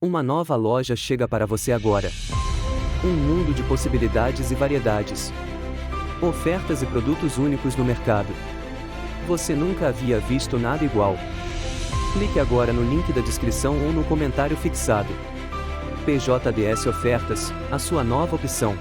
Uma nova loja chega para você agora. Um mundo de possibilidades e variedades. Ofertas e produtos únicos no mercado. Você nunca havia visto nada igual. Clique agora no link da descrição ou no comentário fixado. PJDS Ofertas, a sua nova opção.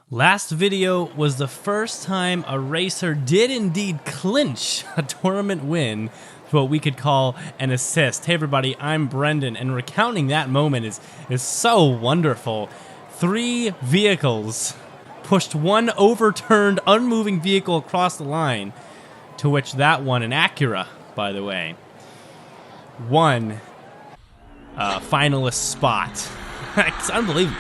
Last video was the first time a racer did indeed clinch a tournament win, what we could call an assist. Hey everybody, I'm Brendan, and recounting that moment is so wonderful. 3 vehicles pushed one overturned, unmoving vehicle across the line, to which that one, an Acura, by the way, won finalist spot. It's unbelievable.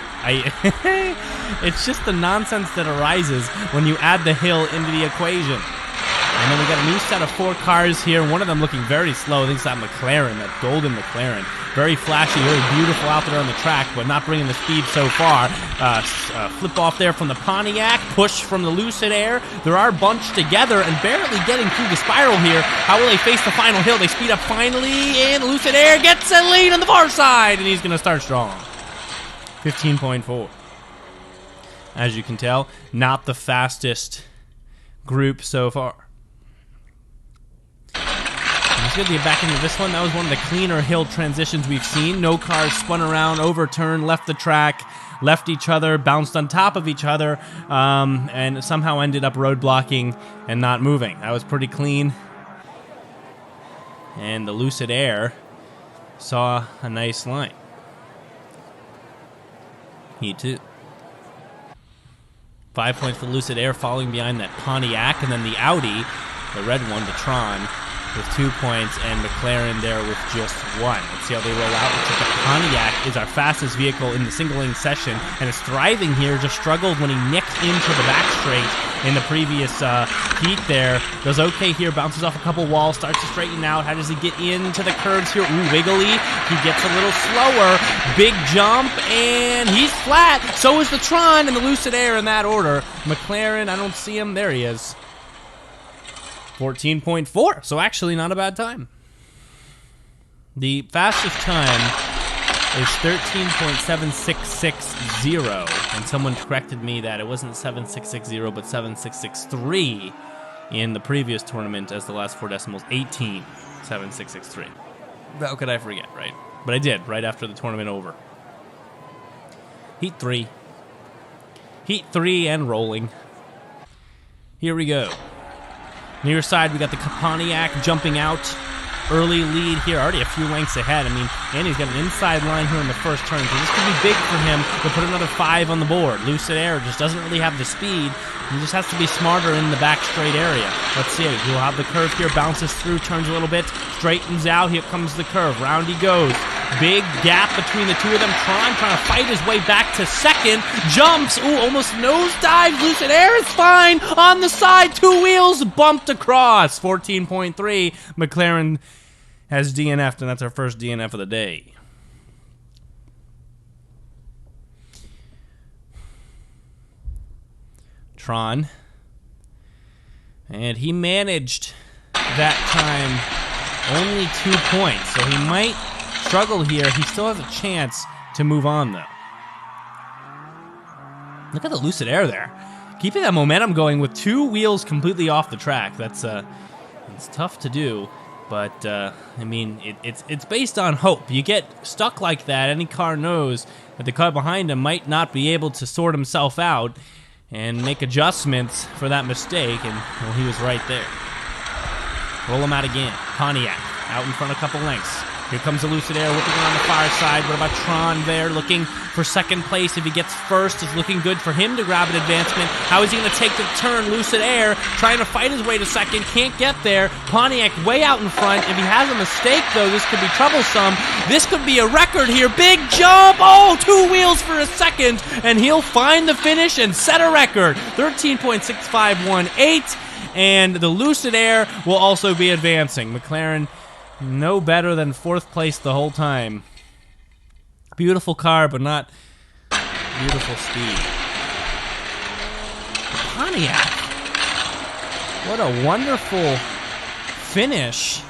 It's just the nonsense that arises when you add the hill into the equation. And then we got a new set of 4 cars here, one of them looking very slow. I think it's that McLaren, that golden McLaren. Very flashy, very beautiful out there on the track, but not bringing the speed so far. Flip off there from the Pontiac, push from the Lucid Air. There are bunched together and barely getting through the spiral here. How will they face the final hill? They speed up finally, and the Lucid Air gets a lead on the far side, and he's going to start strong. 15.4. As you can tell, not the fastest group so far. Let's get back into this one. That was one of the cleaner hill transitions we've seen. No cars spun around, overturned, left the track, left each other, bounced on top of each other, and somehow ended up roadblocking and not moving. That was pretty clean. And the Lucid Air saw a nice line. He too. 5 points for Lucid Air, following behind that Pontiac, and then the Audi, the red one, the Tron, with 2 points, and McLaren there with just 1. Let's see how they roll out. Looks like the Pontiac is our fastest vehicle in the single-lane session, and is thriving here. Just struggled when he nicked into the back straight in the previous heat there. Does okay here, bounces off a couple walls, starts to straighten out. How does he get into the curves here? Ooh, wiggly. He gets a little slower. Big jump, and he's flat. So is the Tron and the Lucid Air in that order. McLaren, I don't see him. There he is. 14.4, so actually not a bad time. The fastest time is 13.7660, and someone corrected me that it wasn't 7660, but 7663 in the previous tournament as the last 4 decimals, 18.7663. How could I forget, right? But I did, right after the tournament over. Heat 3. Heat 3 and rolling. Here we go. Near side, we got the Pontiac jumping out. Early lead here, already a few lengths ahead. I mean, and he's got an inside line here in the first turn, so this could be big for him to put another 5 on the board. Lucid Air just doesn't really have the speed. He just has to be smarter in the back straight area. Let's see it. He'll have the curve here, bounces through, turns a little bit, straightens out. Here comes the curve. Round he goes. Big gap between the two of them. Tron trying to fight his way back to second. Jumps. Ooh, almost nosedives. Lucid Air is fine. On the side, 2 wheels bumped across. 14.3. McLaren has DNF'd, and that's our first DNF of the day. Tron. And he managed that time only 2 points, so he might struggle here. He still has a chance to move on, though. Look at the Lucid Air there. Keeping that momentum going with 2 wheels completely off the track. That's it's tough to do, but I mean, it's based on hope. You get stuck like that, any car knows that the car behind him might not be able to sort himself out and make adjustments for that mistake, and well, he was right there. Roll him out again. Pontiac out in front a couple lengths. Here comes the Lucid Air whipping around the far side. What about Tron there looking for second place? If he gets first, it's looking good for him to grab an advancement. How is he going to take the turn? Lucid Air trying to fight his way to second. Can't get there. Pontiac way out in front. If he has a mistake, though, this could be troublesome. This could be a record here. Big jump. Oh, 2 wheels for a second. And he'll find the finish and set a record. 13.6518. And the Lucid Air will also be advancing. McLaren no better than 4th place the whole time. Beautiful car, but not beautiful speed. Pontiac. What a wonderful finish.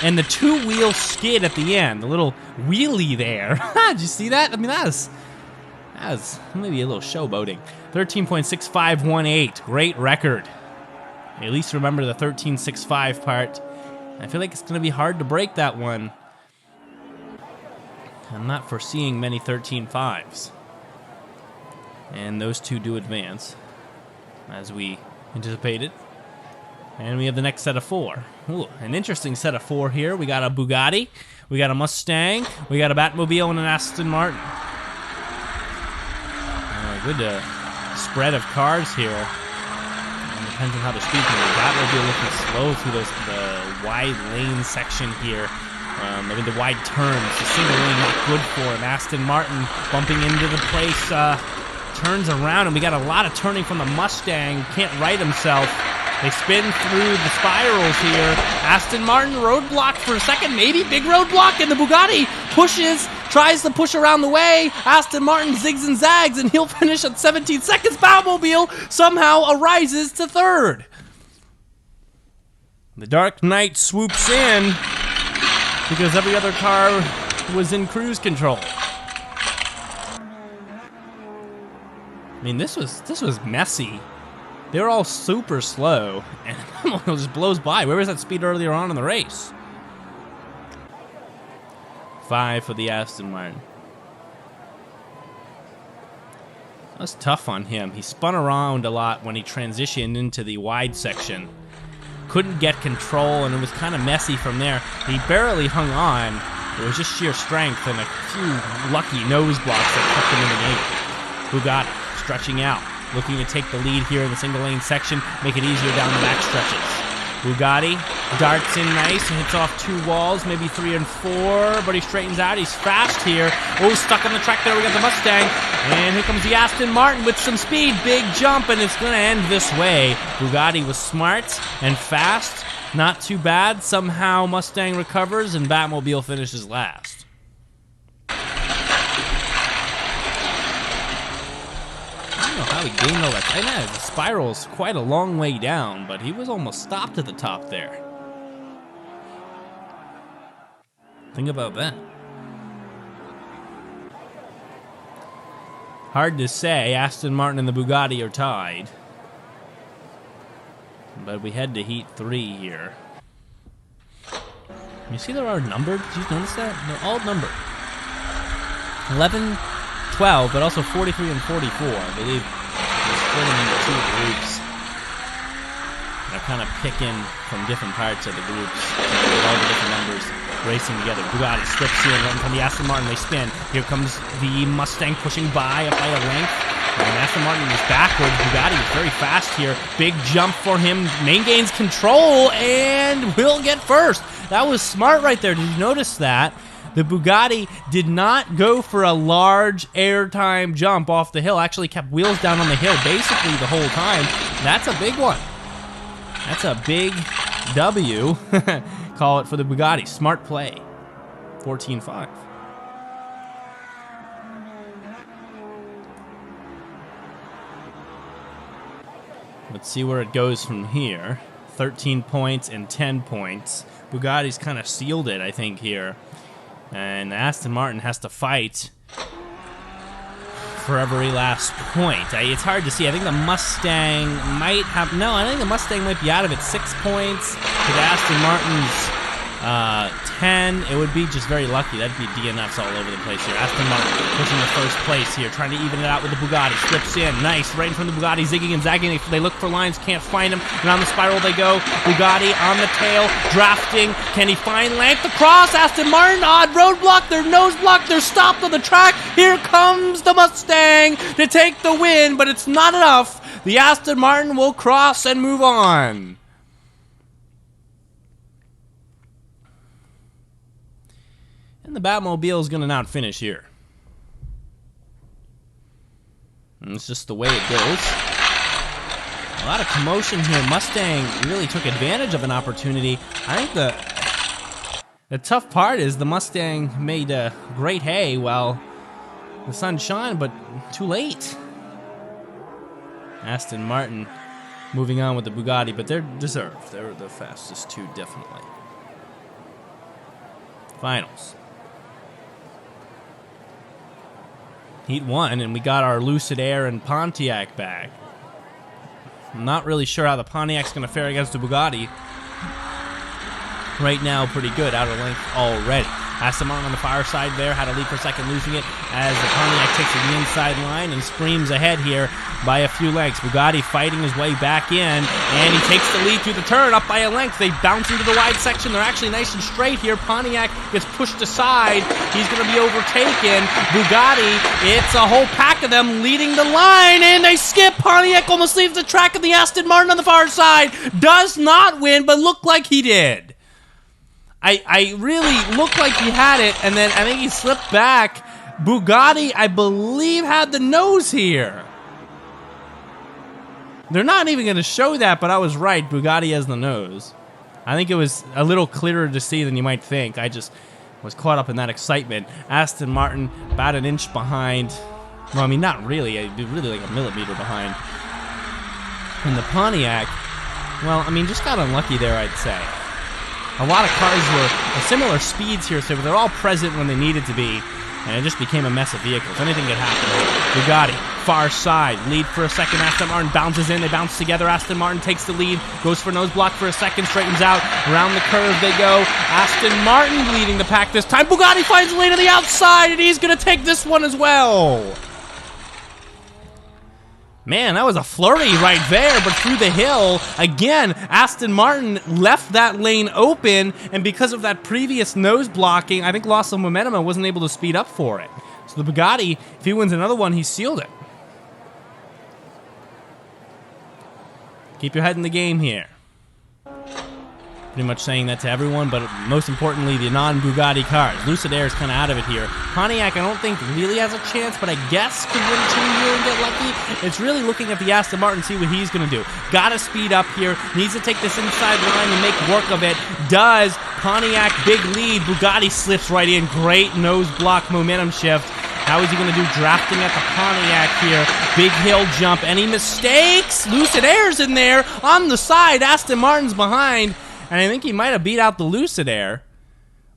And the 2-wheel skid at the end. The little wheelie there. Did you see that? I mean, that was maybe a little showboating. 13.6518. Great record. At least remember the 13.65 part. I feel like it's going to be hard to break that one. I'm not foreseeing many 13.5s. And those two do advance, as we anticipated. And we have the next set of 4. Ooh, an interesting set of 4 here. We got a Bugatti, we got a Mustang, we got a Batmobile, and an Aston Martin. Good spread of cars here. Depends on how the speed can be. Batmobile looking slow through the wide lane section here. I mean, the wide turns. The single lane not good for him. Aston Martin bumping into the place. Turns around, and we got a lot of turning from the Mustang. Can't right himself. They spin through the spirals here. Aston Martin roadblock for a second. Maybe big roadblock, and the Bugatti tries to push around the way. Aston Martin zigs and zags, and he'll finish at 17 seconds. Batmobile somehow arises to 3rd. The Dark Knight swoops in because every other car was in cruise control. I mean, this was messy. They were all super slow, and it just blows by. Where was that speed earlier on in the race? 5 for the Aston Martin. That's tough on him. He spun around a lot when he transitioned into the wide section. Couldn't get control, and it was kind of messy from there. He barely hung on. It was just sheer strength and a few lucky nose blocks that kept him in the game. Bugatti stretching out, looking to take the lead here in the single lane section, make it easier down the back stretches. Bugatti darts in nice and hits off 2 walls, maybe 3 and 4, but he straightens out. He's fast here. Oh, stuck on the track there. We got the Mustang, and here comes the Aston Martin with some speed. Big jump, and it's going to end this way. Bugatti was smart and fast. Not too bad. Somehow Mustang recovers, and Batmobile finishes last. I don't know how he gained all that. I know the spiral's quite a long way down, but he was almost stopped at the top there. Think about that. Hard to say. Aston Martin and the Bugatti are tied. But we head to Heat 3 here. You see they are numbered? Did you notice that? They're all numbered. 11, 12, but also 43 and 44. I believe they're splitting into 2 groups. They're kind of picking from different parts of the groups. So with all the different numbers racing together. Bugatti slips in, right in front of the Aston Martin. They spin. Here comes the Mustang pushing by up by a length. And Aston Martin is backwards. Bugatti is very fast here. Big jump for him. Main gains control and will get first. That was smart right there. Did you notice that? The Bugatti did not go for a large airtime jump off the hill. Actually kept wheels down on the hill basically the whole time. That's a big one. That's a big W. Call it for the Bugatti. Smart play. 14-5. Let's see where it goes from here. 13 points and 10 points. Bugatti's kind of sealed it, I think, here. And Aston Martin has to fight for every last point. It's hard to see. I think the Mustang might have... No, I think the Mustang might be out of it. 6 points to the Aston Martin's 10. It would be just very lucky. That'd be DNFs all over the place here. Aston Martin pushing the first place here, trying to even it out with the Bugatti. Slips in. Nice. Right in front of the Bugatti. Zigging and zagging. They look for lines. Can't find him. And on the spiral they go. Bugatti on the tail. Drafting. Can he find length across? Aston Martin. Odd roadblock. They're nose blocked. They're stopped on the track. Here comes the Mustang to take the win, but it's not enough. The Aston Martin will cross and move on. And the Batmobile is going to not finish here. And it's just the way it goes. A lot of commotion here. Mustang really took advantage of an opportunity. I think the tough part is the Mustang made great hay while the sun shone, but too late. Aston Martin moving on with the Bugatti, but they're deserved. They're the fastest two, definitely. Finals. Heat 1, and we got our Lucid Air and Pontiac back. I'm not really sure how the Pontiac's going to fare against the Bugatti. Right now, pretty good, out of length already. Aston Martin on the far side there, had a lead for a second, losing it as the Pontiac takes it to the inside line and screams ahead here by a few lengths. Bugatti fighting his way back in, and he takes the lead through the turn, up by a length. They bounce into the wide section. They're actually nice and straight here. Pontiac gets pushed aside. He's going to be overtaken. Bugatti, it's a whole pack of them leading the line, and they skip. Pontiac almost leaves the track, and the Aston Martin on the far side does not win, but looked like he did. I really looked like he had it, and then I think he slipped back. Bugatti, I believe, had the nose here. They're not even going to show that, but I was right. Bugatti has the nose. I think it was a little clearer to see than you might think. I just was caught up in that excitement. Aston Martin about an inch behind. Well, I mean, not really. Really like a millimeter behind. And the Pontiac, well, I mean, just got unlucky there, I'd say. A lot of cars were at similar speeds here, so they're all present when they needed to be, and it just became a mess of vehicles. Anything could happen. Bugatti, far side, lead for a second. Aston Martin bounces in. They bounce together. Aston Martin takes the lead, goes for nose block for a second, straightens out. Around the curve they go. Aston Martin leading the pack this time. Bugatti finds a lane to the outside, and he's going to take this one as well. Man, that was a flurry right there, but through the hill. Again, Aston Martin left that lane open, and because of that previous nose blocking, I think lost some momentum and wasn't able to speed up for it. So the Bugatti, if he wins another one, he's sealed it. Keep your head in the game here. Pretty much saying that to everyone, but most importantly, the non-Bugatti cars. Lucid Air is kind of out of it here. Pontiac, I don't think really has a chance, but I guess could win 2 here and get lucky. It's really looking at the Aston Martin, see what he's going to do. Got to speed up here. Needs to take this inside line and make work of it. Does. Pontiac, big lead. Bugatti slips right in. Great nose block momentum shift. How is he going to do drafting at the Pontiac here? Big hill jump. Any mistakes? Lucid Air's in there on the side. Aston Martin's behind. And I think he might have beat out the Lucid Air,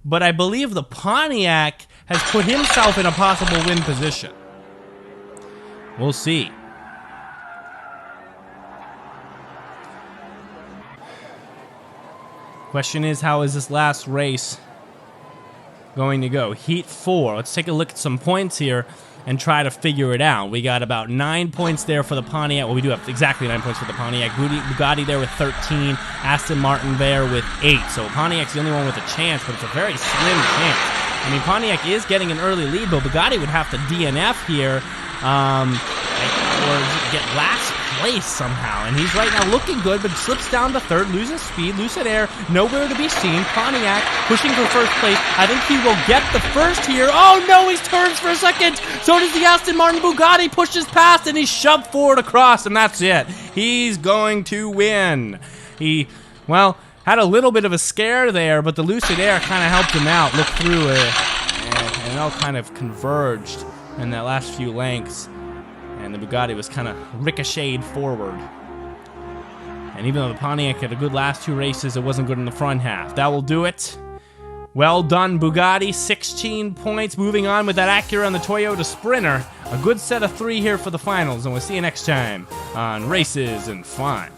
but I believe the Pontiac has put himself in a possible win position. We'll see. Question is, how is this last race going to go? Heat 4. Let's take a look at some points here and try to figure it out. We got about 9 points there for the Pontiac. Well, we do have exactly 9 points for the Pontiac. Bugatti there with 13. Aston Martin there with 8. So Pontiac's the only one with a chance, but it's a very slim chance. I mean, Pontiac is getting an early lead, but Bugatti would have to DNF here or get last place somehow. And he's right now looking good, but slips down to third, loses speed. Lucid Air nowhere to be seen. Pontiac pushing for first place. I think he will get the first here. Oh no, he turns for a second. So does the Aston Martin. Bugatti pushes past, and he's shoved forward across, and that's it. He's going to win. He, well, had a little bit of a scare there, but the Lucid Air kind of helped him out. Looked through it, and it all kind of converged in that last few lengths. And the Bugatti was kind of ricocheted forward. And even though the Pontiac had a good last 2 races, it wasn't good in the front half. That will do it. Well done, Bugatti. 16 points. Moving on with that Acura and the Toyota Sprinter. A good set of 3 here for the finals. And we'll see you next time on Races and Fun.